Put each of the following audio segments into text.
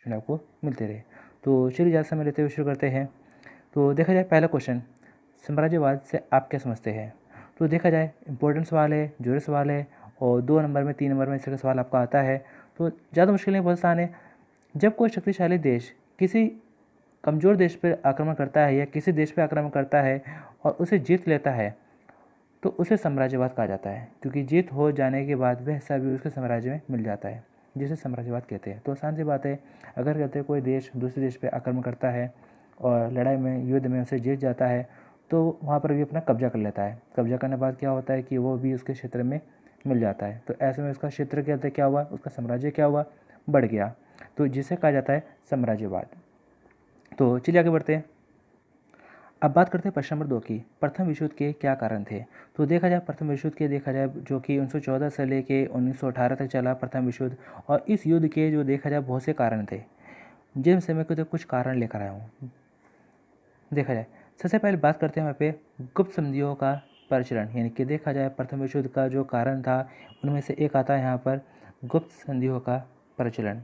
आपको मिलते रहे। तो चलिए ज़्यादा समय लेते हुए शुरू करते हैं। तो देखा जाए पहला क्वेश्चन, साम्राज्यवाद से आप क्या समझते हैं। तो देखा जाए इंपॉर्टेंट सवाल है, जोर सवाल है, और 2 नंबर में 3 नंबर में इस तरह का सवाल आपका आता है। तो ज़्यादा मुश्किल नहीं, बहुत आसान है। जब कोई शक्तिशाली देश किसी कमज़ोर देश पर आक्रमण करता है या किसी देश पर आक्रमण करता है और उसे जीत लेता है तो उसे साम्राज्यवाद कहा जाता है, क्योंकि जीत हो जाने के बाद वह हिस्सा भी उसके साम्राज्य में मिल जाता है, जिसे साम्राज्यवाद कहते हैं। तो आसान सी बात है, अगर कहते हैं कोई देश दूसरे देश पर आक्रमण करता है और लड़ाई में, युद्ध में उसे जीत जाता है तो वहाँ पर भी अपना कब्जा कर लेता है। कब्जा करने के बाद क्या होता है कि वो भी उसके क्षेत्र में मिल जाता है। तो ऐसे में उसका क्षेत्र क्या हुआ, उसका साम्राज्य क्या हुआ, बढ़ गया। तो जिसे कहा जाता है साम्राज्यवाद। तो चलिए आगे बढ़ते हैं। अब बात करते हैं प्रश्न नंबर 2 की, प्रथम विश्व युद्ध के क्या कारण थे। तो देखा जाए प्रथम विश्व युद्ध के, देखा जाए जो कि 1914 से लेके 1918 तक चला प्रथम विश्व युद्ध, और इस युद्ध के जो देखा जाए बहुत से कारण थे, जिनसे मैं कुछ कारण लेकर आया हूँ। देखा जाए सबसे पहले बात करते हैं यहाँ पे गुप्त संधियों का प्रचलन, यानी कि देखा जाए प्रथम विश्व युद्ध का जो कारण था उनमें से एक आता है यहाँ पर गुप्त संधियों का प्रचलन।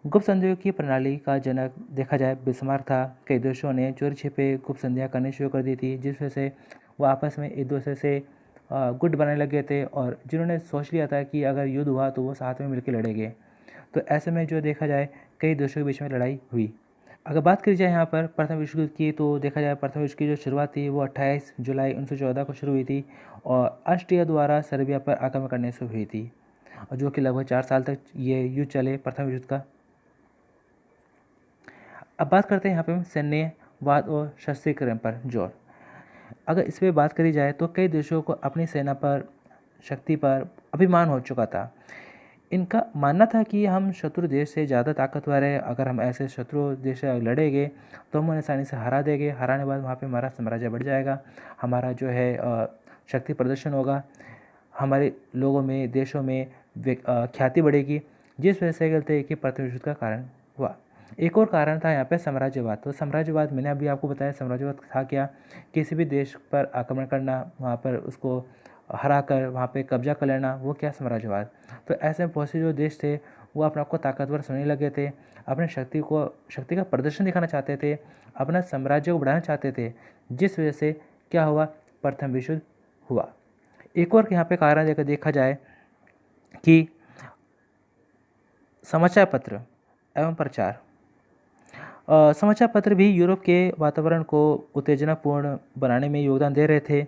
गुप्त संधियों की प्रणाली का जनक देखा जाए बिस्मार्क था। कई देशों ने चोरी छिपे गुप्त संधियाँ करनी शुरू कर दी थी, जिस वजह से वो आपस में एक दूसरे से गुट बनाने लगे थे, और जिन्होंने सोच लिया था कि अगर युद्ध हुआ तो वो साथ में मिलकर लड़ेंगे। तो ऐसे में जो देखा जाए कई देशों के बीच में लड़ाई हुई। अगर बात करी जाए यहाँ पर प्रथम विश्व युद्ध की, तो देखा जाए प्रथम विश्व की जो शुरुआत थी वो 28 जुलाई 1914 को शुरू हुई थी, और ऑस्ट्रिया द्वारा सर्बिया पर आक्रमण करने से हुई थी, और जो कि लगभग 4 साल तक ये युद्ध चले प्रथम विश्व युद्ध का। अब बात करते हैं यहाँ पे सैन्यवाद और शस्त्रीकरण पर जोर। अगर इस पर बात करी जाए तो कई देशों को अपनी सेना पर, शक्ति पर अभिमान हो चुका था। इनका मानना था कि हम शत्रु देश से ज़्यादा ताकतवर है, अगर हम ऐसे शत्रु देश से लड़ेंगे तो हम उन्हें आसानी से हरा देंगे, हराने के बाद वहाँ पे हमारा साम्राज्य बढ़ जाएगा, हमारा जो है शक्ति प्रदर्शन होगा, हमारे लोगों में, देशों में ख्याति बढ़ेगी, जिस वजह से कहते हैं कि प्रथम विश्व युद्ध का कारण हुआ। एक और कारण था यहाँ पे साम्राज्यवाद। तो साम्राज्यवाद मैंने अभी आपको बताया, साम्राज्यवाद था क्या, किसी भी देश पर आक्रमण करना, वहाँ पर उसको हरा कर वहाँ पे कब्जा कर लेना, वो क्या साम्राज्यवाद। तो ऐसे बहुत से जो देश थे वो अपने आप को ताकतवर समझने लगे थे, अपने शक्ति का प्रदर्शन दिखाना चाहते थे, अपना साम्राज्य को बढ़ाना चाहते थे, जिस वजह से क्या हुआ, प्रथम विश्व युद्ध हुआ। एक और यहाँ पे कारण देखकर देखा जाए कि समाचार पत्र एवं प्रचार, समाचार पत्र भी यूरोप के वातावरण को उत्तेजनापूर्ण बनाने में योगदान दे रहे थे,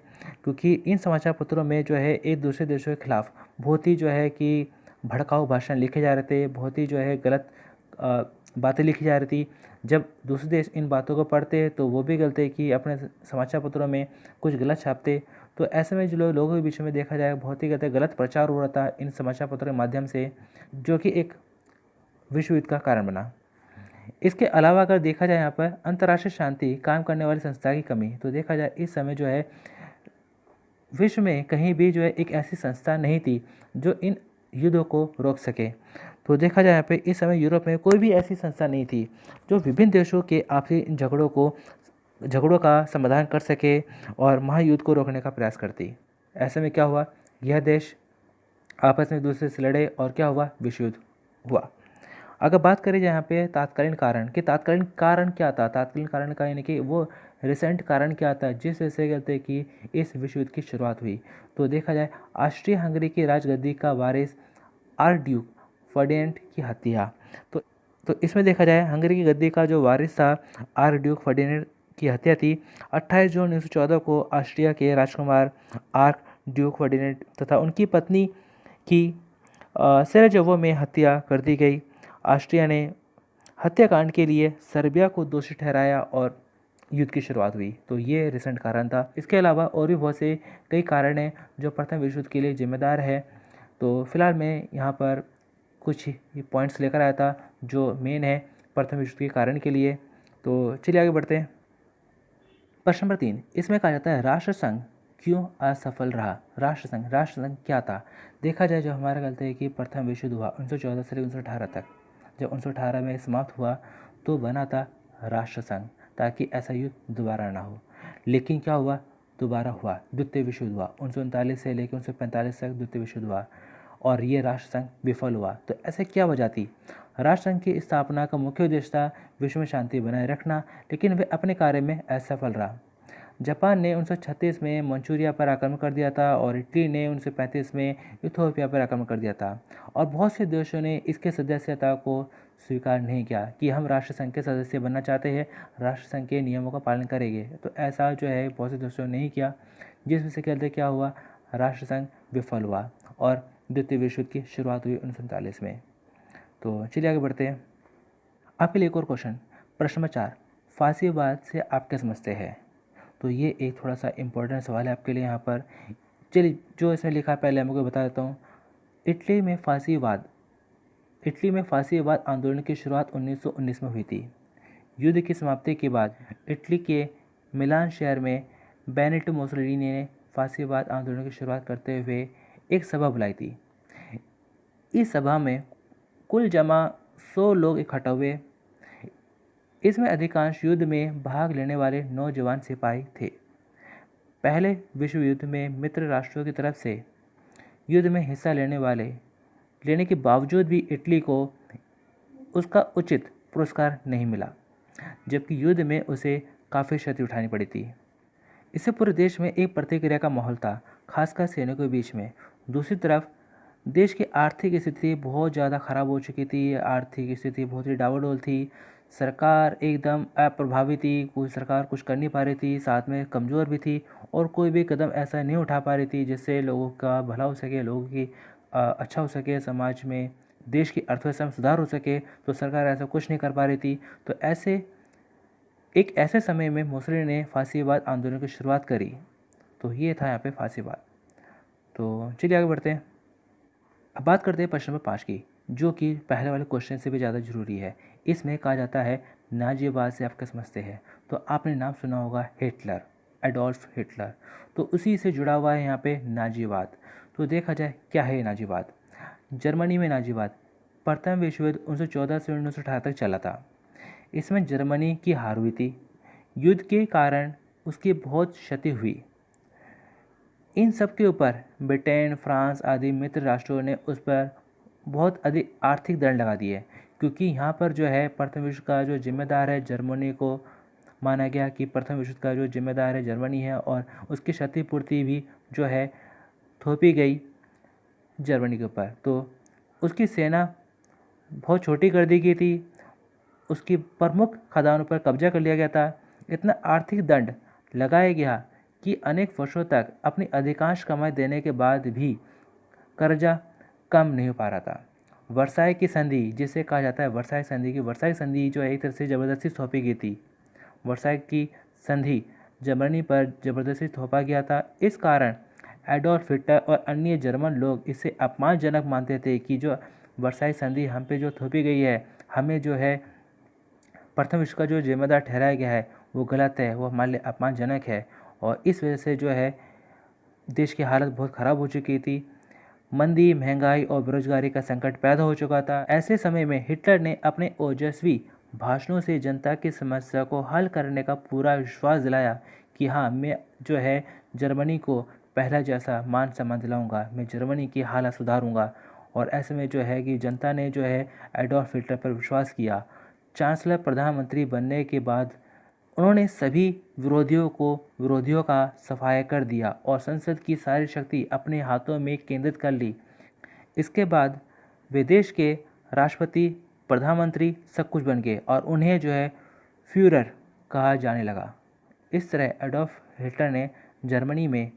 क्योंकि इन समाचार पत्रों में जो है एक दूसरे देशों के खिलाफ बहुत ही जो है कि भड़काऊ भाषण लिखे जा रहे थे, बहुत ही जो है गलत बातें लिखी जा रही थी। जब दूसरे देश इन बातों को पढ़ते तो वो भी गलते कि अपने समाचार पत्रों में कुछ गलत छापते। तो ऐसे में जो लोगों के बीच में देखा जाए बहुत ही कहते गलत प्रचार हो रहा था इन समाचार पत्रों के माध्यम से, जो कि एक विश्व युद्ध का कारण बना। इसके अलावा अगर देखा जाए यहाँ पर अंतर्राष्ट्रीय शांति काम करने वाली संस्था की कमी, तो देखा जाए इस समय जो है विश्व में कहीं भी जो है एक ऐसी संस्था नहीं थी जो इन युद्धों को रोक सके। तो देखा जाए यहाँ पे इस समय यूरोप में कोई भी ऐसी संस्था नहीं थी जो विभिन्न देशों के आपसी झगड़ों का समाधान कर सके और महायुद्ध को रोकने का प्रयास करती। ऐसे में क्या हुआ, यह देश आपस में एक दूसरे से लड़े और क्या हुआ, विश्व युद्ध हुआ। अगर बात करें यहाँ पे तात्कालीन कारण कि तात्कालीन कारण क्या था, तात्कालीन कारण का यानी कि वो रिसेंट कारण क्या था जिस वजह से कहते हैं कि इस विश्व युद्ध की शुरुआत हुई। तो देखा जाए ऑस्ट्रिया हंगरी की राजगद्दी का वारिस आर्चड्यूक फर्डिनेंड की हत्या। तो इसमें देखा जाए हंगरी की गद्दी का जो वारिस था आर्चड्यूक फर्डिनेंड की हत्या थी 28 जून 1914 को ऑस्ट्रिया के राजकुमार आर्चड्यूक फर्डिनेंड तथा उनकी पत्नी की सेराजेवो में हत्या कर दी गई। ऑस्ट्रिया ने हत्याकांड के लिए सर्बिया को दोषी ठहराया और युद्ध की शुरुआत हुई। तो ये रिसेंट कारण था। इसके अलावा और भी बहुत से कई कारण हैं जो प्रथम विश्व युद्ध के लिए जिम्मेदार है। तो फिलहाल मैं यहाँ पर कुछ पॉइंट्स लेकर आया था जो मेन है प्रथम विश्व युद्ध के कारण के लिए। तो चलिए आगे बढ़ते हैं। प्रश्न नंबर 3, इसमें कहा जाता है राष्ट्रसंघ क्यों असफल रहा। राष्ट्रसंघ क्या था। देखा जाए जो हमारा गलती है कि प्रथम विश्व युद्ध हुआ 1914 से 1918 तक, जब 1918 में समाप्त हुआ तो बना था राष्ट्रसंघ, ताकि ऐसा युद्ध दोबारा ना हो। लेकिन क्या हुआ, दोबारा हुआ, द्वितीय विश्व युद्ध हुआ 1939 से लेकर 1945 तक द्वितीय विश्व युद्ध हुआ, और ये राष्ट्रसंघ विफल हुआ। तो ऐसे क्या वजह थी? राष्ट्रसंघ की स्थापना का मुख्य उद्देश्य था विश्व में शांति बनाए रखना, लेकिन वे अपने कार्य में असफल रहा। जापान ने 1936 में मंचूरिया पर आक्रमण कर दिया था और इटली ने 1935 में इथोपिया पर आक्रमण कर दिया था, और बहुत से देशों ने इसके सदस्यता को स्वीकार नहीं किया कि हम राष्ट्रसंघ के सदस्य बनना चाहते हैं, राष्ट्रसंघ के नियमों का पालन करेंगे। तो ऐसा जो है बहुत से देशों ने नहीं किया, जिस वजह से कहते क्या हुआ, राष्ट्रसंघ विफल हुआ और द्वितीय विश्व युद्ध की शुरुआत हुई 1947 में। तो चलिए आगे बढ़ते हैं। आपके लिए एक और क्वेश्चन, प्रश्न नंबर 4, फासीवाद से आप क्या समझते हैं? तो ये एक थोड़ा सा इम्पोर्टेंट सवाल है आपके लिए यहाँ पर। चलिए जो इसमें लिखा है पहले मैं आपको बता देता हूँ। इटली में फासीवाद आंदोलन की शुरुआत 1919 में हुई थी। युद्ध की समाप्ति के बाद इटली के मिलान शहर में बेनिटो मुसोलिनी ने फासीवाद आंदोलन की शुरुआत करते हुए एक सभा बुलाई थी। इस सभा में कुल जमा 100 लोग इकट्ठा हुए। इसमें अधिकांश युद्ध में भाग लेने वाले नौजवान सिपाही थे। पहले विश्व युद्ध में मित्र राष्ट्रों की तरफ से युद्ध में हिस्सा लेने के बावजूद भी इटली को उसका उचित पुरस्कार नहीं मिला, जबकि युद्ध में उसे काफ़ी क्षति उठानी पड़ी थी। इससे पूरे देश में एक प्रतिक्रिया का माहौल था, खासकर सैनिकों के बीच में। दूसरी तरफ देश की आर्थिक स्थिति बहुत ज़्यादा ख़राब हो चुकी थी। आर्थिक स्थिति बहुत ही डावाडोल थी। सरकार एकदम अप्रभावी थी, कोई सरकार कुछ कर नहीं पा रही थी, साथ में कमज़ोर भी थी और कोई भी कदम ऐसा नहीं उठा पा रही थी जिससे लोगों का भला हो सके, लोगों की अच्छा हो सके, समाज में देश की अर्थव्यवस्था में सुधार हो सके। तो सरकार ऐसा कुछ नहीं कर पा रही थी। तो ऐसे समय में मुसोलिनी ने फासीवाद आंदोलन की शुरुआत करी। तो ये था यहाँ पे फासीवाद। तो चलिए आगे बढ़ते हैं। अब बात करते हैं प्रश्न नंबर 5 की, जो कि पहले वाले क्वेश्चन से भी ज़्यादा जरूरी है। इसमें कहा जाता है नाजीवाद से आप क्या समझते हैं? तो आपने नाम सुना होगा हिटलर, एडोल्फ हिटलर। तो उसी से जुड़ा हुआ है यहाँ पे नाजीवाद। तो देखा जाए क्या है नाजीवाद। जर्मनी में नाजीवाद प्रथम विश्व युद्ध 1914 से 1918 तक चला था। इसमें जर्मनी की हार हुई थी। युद्ध के कारण उसकी बहुत क्षति हुई। इन सब के ऊपर ब्रिटेन, फ्रांस आदि मित्र राष्ट्रों ने उस पर बहुत अधिक आर्थिक दंड लगा दिए, क्योंकि यहाँ पर जो है प्रथम विश्व का जो जिम्मेदार है जर्मनी को माना गया कि प्रथम विश्व का जो जिम्मेदार है जर्मनी है, और उसकी क्षतिपूर्ति भी जो है थोपी गई जर्मनी के ऊपर। तो उसकी सेना बहुत छोटी कर दी गई थी, उसकी प्रमुख खदानों पर कब्जा कर लिया गया था। इतना आर्थिक दंड लगाया गया कि अनेक वर्षों तक अपनी अधिकांश कमाई देने के बाद भी कर्जा कम नहीं हो पा रहा था। वर्साई की संधि, जिसे कहा जाता है वर्साई संधि, की वर्साई संधि जो है एक तरह से ज़बरदस्ती सौंपी गई थी। वर्साई की संधि जर्मनी पर ज़बरदस्ती थोपा गया था। इस कारण एडोल्फ हिटलर और अन्य जर्मन लोग इसे अपमानजनक मानते थे कि जो वर्साई संधि हम पे जो थोपी गई है, हमें जो है प्रथम विश्व का जो जिम्मेदार ठहराया गया है वो गलत है, वो हमारे लिए अपमानजनक है। और इस वजह से जो है देश की हालत बहुत ख़राब हो चुकी थी। मंदी, महंगाई और बेरोजगारी का संकट पैदा हो चुका था। ऐसे समय में हिटलर ने अपने ओजस्वी भाषणों से जनता की समस्या को हल करने का पूरा विश्वास दिलाया कि हाँ, मैं जो है जर्मनी को पहला जैसा मान सम्मान दिलाऊंगा, मैं जर्मनी की हालत सुधारूंगा। और ऐसे में जो है कि जनता ने जो है एडोल्फ हिटलर पर विश्वास किया। चांसलर प्रधानमंत्री बनने के बाद उन्होंने सभी विरोधियों का सफाया कर दिया और संसद की सारी शक्ति अपने हाथों में केंद्रित कर ली। इसके बाद वे देश के राष्ट्रपति, प्रधानमंत्री सब कुछ बन गए और उन्हें जो है फ्यूरर कहा जाने लगा। इस तरह एडोल्फ हिटलर ने जर्मनी में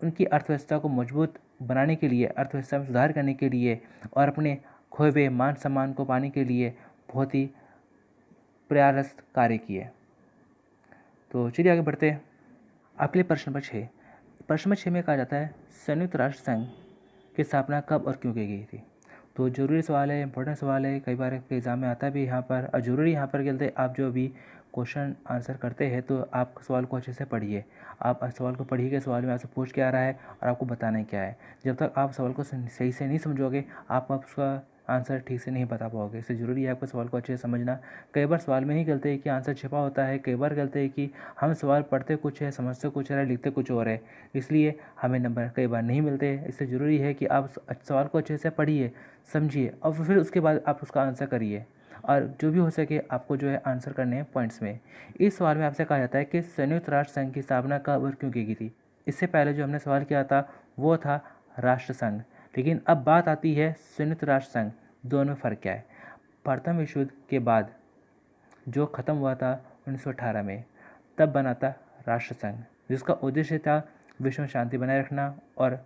उनकी अर्थव्यवस्था को मजबूत बनाने के लिए, अर्थव्यवस्था में सुधार करने के लिए और अपने खोए हुए मान सम्मान को पाने के लिए बहुत ही प्रयासरत कार्य किए। तो चलिए आगे बढ़ते हैं। आपके लिए प्रश्न नंबर 6। प्रश्न नंबर 6 में कहा जाता है संयुक्त राष्ट्र संघ की स्थापना कब और क्यों की गई थी? तो जरूरी सवाल है, इंपॉर्टेंट सवाल है, कई बार आपके एग्जाम में आता भी यहाँ पर। और जरूरी यहाँ पर कहते आप जो भी क्वेश्चन आंसर करते हैं तो आप सवाल को अच्छे से पढ़िए। आप सवाल को पढ़िए कि सवाल में आपसे पूछ क्या आ रहा है और आपको बताना क्या है। जब तक आप सवाल को सही से नहीं समझोगे, आप उसका आंसर ठीक से नहीं बता पाओगे। इससे ज़रूरी है आपको सवाल को अच्छे से समझना। कई बार सवाल में ही गलती है कि आंसर छिपा होता है, कई बार गलती है कि हम सवाल पढ़ते कुछ है, समझते कुछ है, लिखते कुछ और है, इसलिए हमें नंबर कई बार नहीं मिलते। इससे ज़रूरी है कि आप सवाल को अच्छे से पढ़िए, समझिए और फिर उसके बाद आप उसका आंसर करिए, और जो भी हो सके आपको जो है आंसर करने हैं पॉइंट्स में। इस सवाल में आपसे कहा जाता है कि संयुक्त राष्ट्र संघ की स्थापना कब और क्यों की गई थी। इससे पहले जो हमने सवाल किया था वो था राष्ट्र संघ, लेकिन अब बात आती है संयुक्त राष्ट्र संघ। दोनों में फ़र्क क्या है। प्रथम विश्व युद्ध के बाद जो ख़त्म हुआ था 1918 में, तब बना था राष्ट्र संघ, जिसका उद्देश्य था विश्व में शांति बनाए रखना और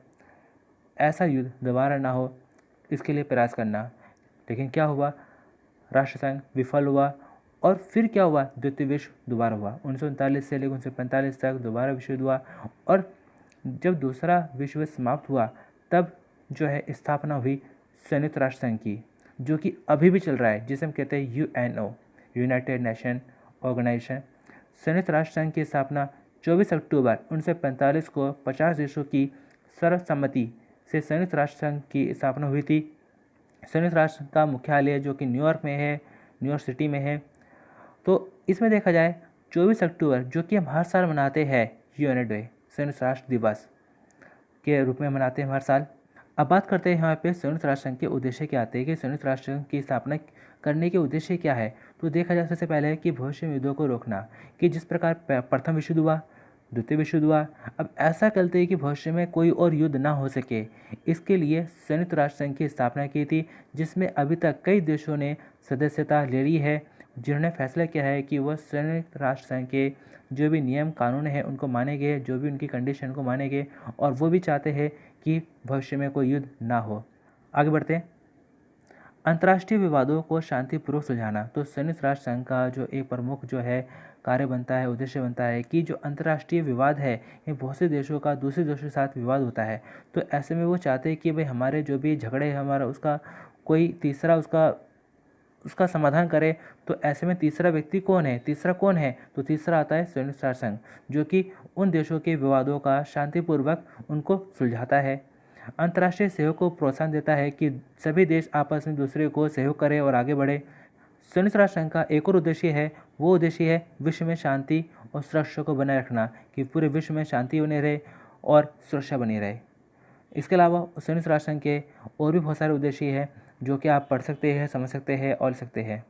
ऐसा युद्ध दोबारा ना हो इसके लिए प्रयास करना। लेकिन क्या हुआ, राष्ट्र संघ विफल हुआ और फिर क्या हुआ, द्वितीय विश्व दोबारा हुआ। 1939 से लेकर 1945 तक दोबारा विश्व युद्ध हुआ और जब दूसरा विश्व युद्ध समाप्त हुआ तब जो है स्थापना हुई संयुक्त राष्ट्र संघ की, जो कि अभी भी चल रहा है, जिसे हम कहते हैं यूएनओ, यूनाइटेड नेशन ऑर्गेनाइजेशन। संयुक्त राष्ट्र संघ की स्थापना 24 अक्टूबर 1945 को 50 देशों की सर्वसम्मति से संयुक्त राष्ट्र संघ की स्थापना हुई थी। संयुक्त राष्ट्र का मुख्यालय जो कि न्यूयॉर्क में है, न्यूयॉर्क सिटी में है। तो इसमें देखा जाए 24 अक्टूबर जो कि हम हर साल मनाते हैं यूएनओ डे, संयुक्त राष्ट्र दिवस के रूप में मनाते हैं हर साल। अब बात करते हैं यहाँ पे संयुक्त राष्ट्र संघ के उद्देश्य क्या आते हैं कि संयुक्त राष्ट्र संघ की स्थापना करने के उद्देश्य क्या है। तो देखा जाए सबसे पहले कि भविष्य में युद्धों को रोकना, कि जिस प्रकार प्रथम विश्व युद्ध हुआ, द्वितीय विश्व युद्ध हुआ, अब ऐसा करते हैं कि भविष्य में कोई और युद्ध ना हो सके। इसके लिए संयुक्त राष्ट्र संघ की स्थापना की थी, जिसमें अभी तक कई देशों ने सदस्यता ले ली है, जिन्होंने फैसला किया है कि वह संयुक्त राष्ट्र संघ के जो भी नियम कानून हैं उनको मानेंगे, जो भी उनकी कंडीशन को मानेंगे, और वो भी चाहते हैं कि भविष्य में कोई युद्ध ना हो। आगे बढ़ते हैं। अंतर्राष्ट्रीय विवादों को शांतिपूर्वक सुलझाना, तो संयुक्त राष्ट्र संघ का जो एक प्रमुख जो है कार्य बनता है, उद्देश्य बनता है कि जो अंतर्राष्ट्रीय विवाद है, ये बहुत से देशों का दूसरे देशों के साथ विवाद होता है, तो ऐसे में वो चाहते हैं कि भाई हमारे जो भी झगड़े है हमारा उसका कोई तीसरा उसका समाधान करे। तो ऐसे में तीसरा व्यक्ति कौन है, तीसरा कौन है, तो तीसरा आता है संयुक्त राष्ट्र संघ, जो कि उन देशों के विवादों का शांतिपूर्वक उनको सुलझाता है। अंतर्राष्ट्रीय सहयोग को प्रोत्साहन देता है कि सभी देश आपस में दूसरे को सहयोग करें और आगे बढ़े। संयुक्त राष्ट्र संघ का एक और उद्देश्य है, वो उद्देश्य है विश्व में शांति और सुरक्षा को बनाए रखना, कि पूरे विश्व में शांति बनी रहे और सुरक्षा बनी रहे। इसके अलावा संयुक्त राष्ट्र संघ के और भी बहुत सारे उद्देश्य हैं जो कि आप पढ़ सकते हैं, समझ सकते हैं और लिख सकते हैं।